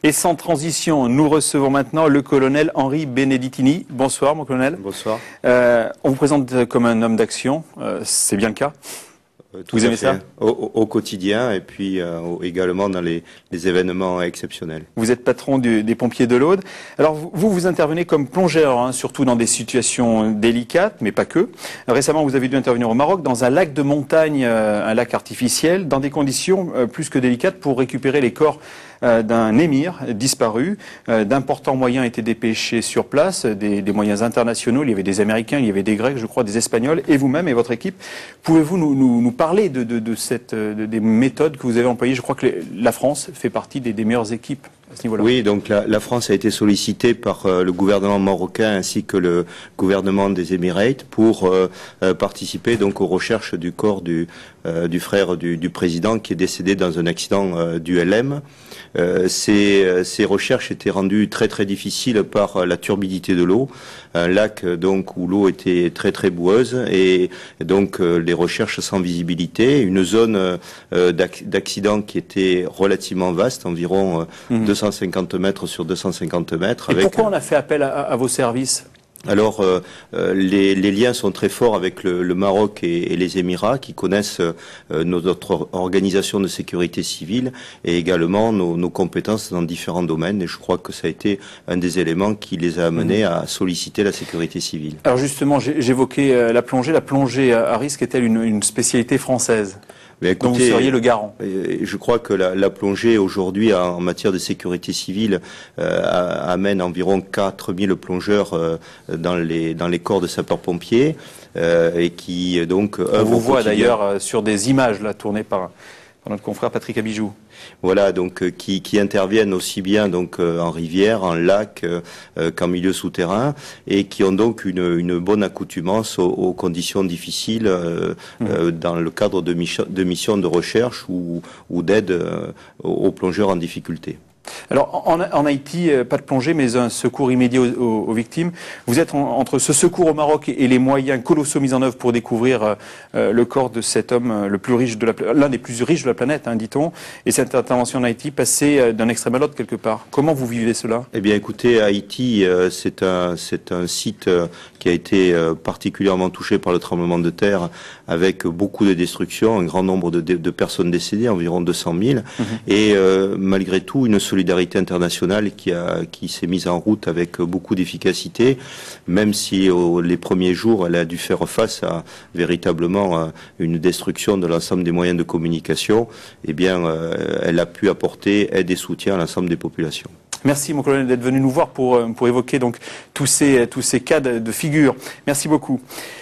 Et sans transition, nous recevons maintenant le colonel Henri Benedettini. Bonsoir, mon colonel. Bonsoir. On vous présente comme un homme d'action, c'est bien le cas? Vous aimez ça? Au quotidien et puis également dans les événements exceptionnels. Vous êtes patron des pompiers de l'Aude. Alors vous intervenez comme plongeur, hein, surtout dans des situations délicates, mais pas que. Récemment, vous avez dû intervenir au Maroc dans un lac de montagne, un lac artificiel, dans des conditions plus que délicates pour récupérer les corps d'un émir disparu. D'importants moyens étaient dépêchés sur place, des moyens internationaux. Il y avait des Américains, il y avait des Grecs, je crois, des Espagnols, et vous-même et votre équipe. Pouvez-vous nous parler des méthodes que vous avez employées? Je crois que la France fait partie des meilleures équipes à ce niveau-là. Oui, donc la France a été sollicitée par le gouvernement marocain ainsi que le gouvernement des Émirats pour participer donc aux recherches du corps du frère du président qui est décédé dans un accident du LM. Ces recherches étaient rendues très difficiles par la turbidité de l'eau, un lac donc où l'eau était très boueuse et donc les recherches sans visibilité, une zone d'accident qui était relativement vaste, environ 250 mètres sur 250 mètres. Et pourquoi on a fait appel à vos services? Alors, les liens sont très forts avec le Maroc et les Émirats qui connaissent notre organisation de sécurité civile et également nos compétences dans différents domaines. Et je crois que ça a été un des éléments qui les a amenés à solliciter la sécurité civile. Alors justement, j'évoquais la plongée. La plongée à risque est-elle une spécialité française? Mais écoutez, dont vous seriez le garant? Je crois que la plongée aujourd'hui en matière de sécurité civile amène environ 4000 plongeurs dans les corps de sapeurs-pompiers et qui donc on vous voit d'ailleurs sur des images là tournées par notre confrère Patrick Abijou. Voilà, donc qui interviennent aussi bien donc en rivière, en lac qu'en milieu souterrain et qui ont donc une bonne accoutumance aux conditions difficiles dans le cadre de missions de recherche ou d'aide aux plongeurs en difficulté. Alors, en Haïti, pas de plongée, mais un secours immédiat aux victimes. Vous êtes entre ce secours au Maroc et les moyens colossaux mis en œuvre pour découvrir le corps de cet homme le plus riche l'un des plus riches de la planète, hein, dit-on. Et cette intervention en Haïti, passée d'un extrême à l'autre quelque part. Comment vous vivez cela? Eh bien, écoutez, Haïti, c'est un site qui a été particulièrement touché par le tremblement de terre, avec beaucoup de destruction, un grand nombre de personnes décédées, environ 200 000, et malgré tout, une solidarité internationale qui s'est mise en route avec beaucoup d'efficacité, même si les premiers jours, elle a dû faire face à véritablement une destruction de l'ensemble des moyens de communication. Eh bien, elle a pu apporter aide et soutien à l'ensemble des populations. Merci, mon colonel, d'être venu nous voir pour évoquer donc tous ces cas de figure. Merci beaucoup.